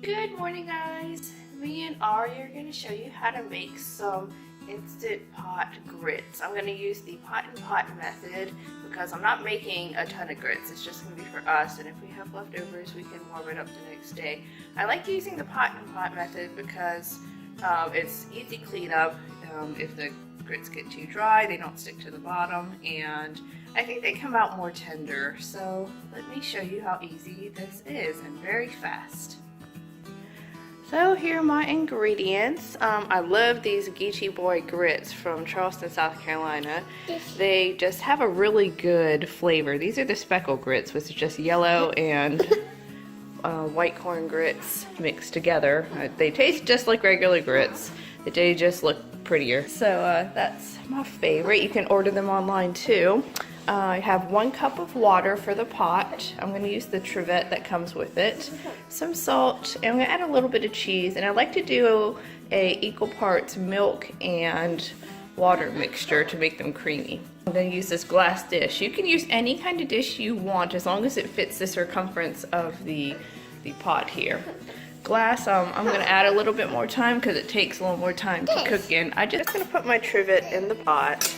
Good morning, guys. Me and Ari are going to show you how to make some instant pot grits. I'm going to use the pot and pot method because I'm not making a ton of grits. It's just going to be for us, and if we have leftovers we can warm it up the next day. I like using the pot and pot method because it's easy cleanup. If the grits get too dry, they don't stick to the bottom, and I think they come out more tender. So let me show you how easy this is and very fast. So here are my ingredients. I love these Geechee Boy grits from Charleston, South Carolina. They just have a really good flavor. These are the speckle grits, which is just yellow and white corn grits mixed together. They taste just like regular grits. They just look prettier. So that's my favorite. You can order them online too. I have 1 cup of water for the pot. I'm going to use the trivet that comes with it. Some salt, and I'm going to add a little bit of cheese. And I like to do a equal parts milk and water mixture to make them creamy. I'm going to use this glass dish. You can use any kind of dish you want as long as it fits the circumference of the pot here. Glass, I'm going to add a little bit more time because it takes a little more time to cook in. I'm just going to put my trivet in the pot.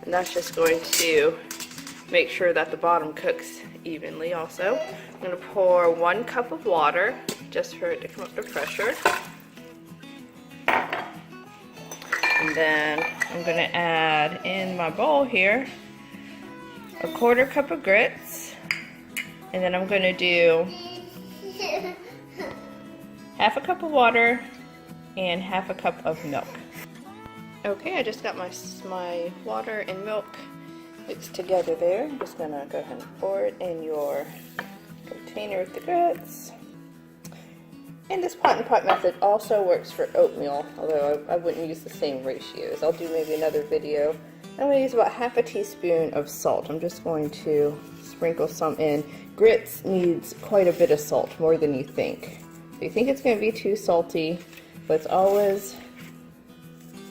And that's just going to make sure that the bottom cooks evenly also. I'm going to pour 1 cup of water just for it to come up to pressure. And then I'm going to add in my bowl here 1/4 cup of grits. And then I'm going to do 1/2 cup of water and 1/2 cup of milk. Okay, I just got my water and milk mixed together there. I'm just going to go ahead and pour it in your container with the grits. And this pot and pot method also works for oatmeal, although I wouldn't use the same ratios. I'll do maybe another video. I'm going to use about 1/2 teaspoon of salt. I'm just going to sprinkle some in. Grits needs quite a bit of salt, more than you think. So you think it's going to be too salty, but it's always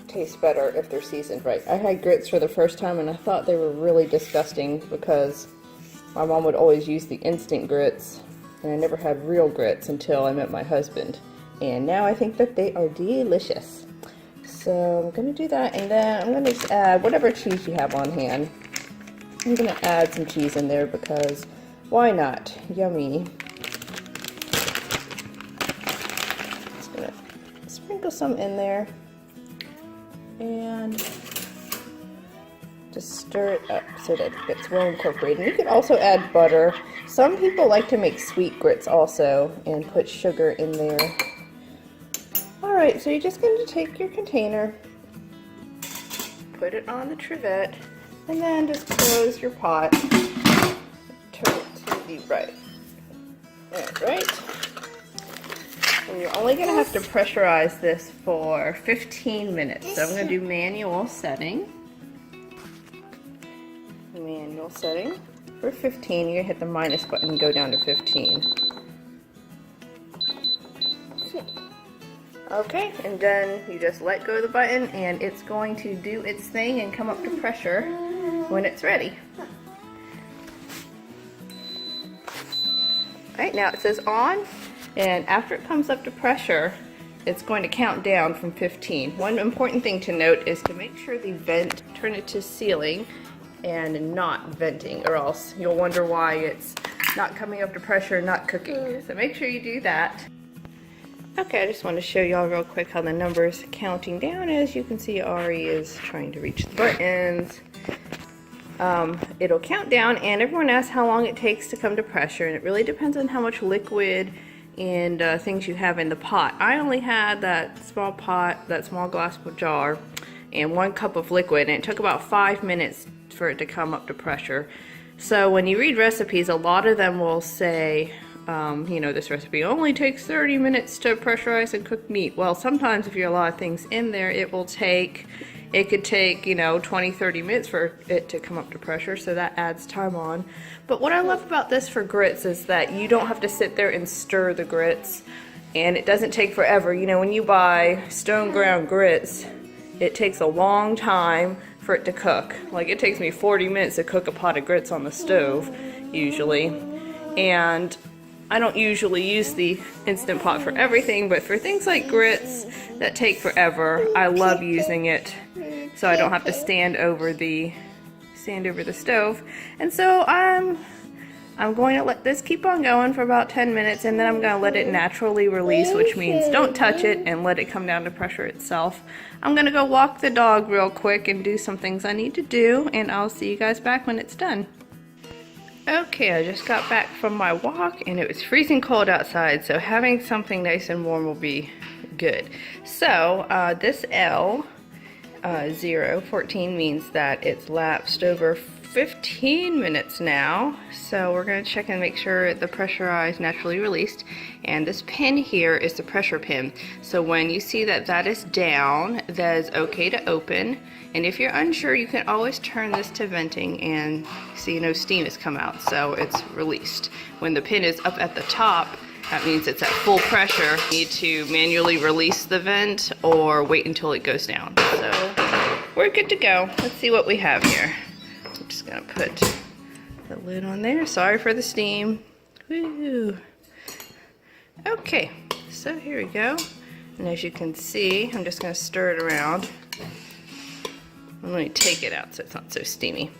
tastes better if they're seasoned right. I had grits for the first time and I thought they were really disgusting because my mom would always use the instant grits, and I never had real grits until I met my husband, and now I think that they are delicious. So I'm going to do that, and then I'm going to just add whatever cheese you have on hand. I'm going to add some cheese in there because why not? Yummy. Just going to sprinkle some in there and just stir it up so that it gets well incorporated. And you can also add butter. Some people like to make sweet grits also and put sugar in there. Alright, so you're just going to take your container, put it on the trivet, and then just close your pot, turn it to the right. Alright. And you're only going to have to pressurize this for 15 minutes. So I'm going to do manual setting. Manual setting for 15. You're going to hit the minus button and go down to 15. Okay, and then you just let go of the button and it's going to do its thing and come up to pressure when it's ready. Alright, now it says on. And after it comes up to pressure, it's going to count down from 15. One important thing to note is to make sure the vent, turn it to ceiling and not venting, or else you'll wonder why it's not coming up to pressure and not cooking. So make sure you do that. Okay, I just want to show y'all real quick how the number's counting down. As you can see, Ari is trying to reach the buttons. It'll count down, and everyone asks how long it takes to come to pressure, and it really depends on how much liquid and things you have in the pot. I only had that small pot, that small glass jar, and 1 cup of liquid, and it took about 5 minutes for it to come up to pressure. So when you read recipes, a lot of them will say, you know, this recipe only takes 30 minutes to pressurize and cook meat. Well, sometimes if you have a lot of things in there, it could take, you know, 20-30 minutes for it to come up to pressure, so that adds time on. But what I love about this for grits is that you don't have to sit there and stir the grits, and it doesn't take forever. You know, when you buy stone ground grits, it takes a long time for it to cook. Like, it takes me 40 minutes to cook a pot of grits on the stove, usually. and I don't usually use the Instant Pot for everything, but for things like grits that take forever, I love using it so I don't have to stand over the stove. And so I'm going to let this keep on going for about 10 minutes, and then I'm going to let it naturally release, which means don't touch it and let it come down to pressure itself. I'm going to go walk the dog real quick and do some things I need to do, and I'll see you guys back when it's done. Okay, I just got back from my walk and it was freezing cold outside, so having something nice and warm will be good. So this L014 means that it's lapsed over 15 minutes now, so we're going to check and make sure the pressure eye is naturally released. And this pin here is the pressure pin, so when you see that that is down, that is okay to open. And if you're unsure, you can always turn this to venting and see no steam has come out, so it's released. When the pin is up at the top, that means it's at full pressure. You need to manually release the vent or wait until it goes down. So we're good to go. Let's see what we have here. I'm just gonna put the lid on there. Sorry for the steam. Woo. Okay, so here we go. And as you can see, I'm just gonna stir it around. And let me take it out so it's not so steamy.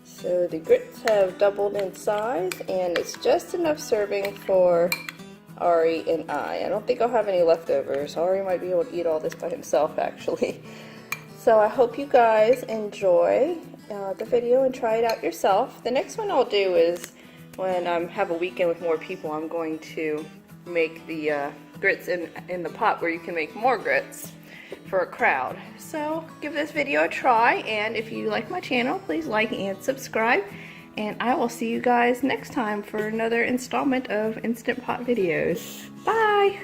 So the grits have doubled in size, and it's just enough serving for Ari and I. I don't think I'll have any leftovers. Ari might be able to eat all this by himself, actually. So I hope you guys enjoy the video and try it out yourself. The next one I'll do is when I have a weekend with more people, I'm going to make the grits in the pot where you can make more grits for a crowd. So give this video a try, and if you like my channel, please like and subscribe, and I will see you guys next time for another installment of Instant Pot videos. Bye!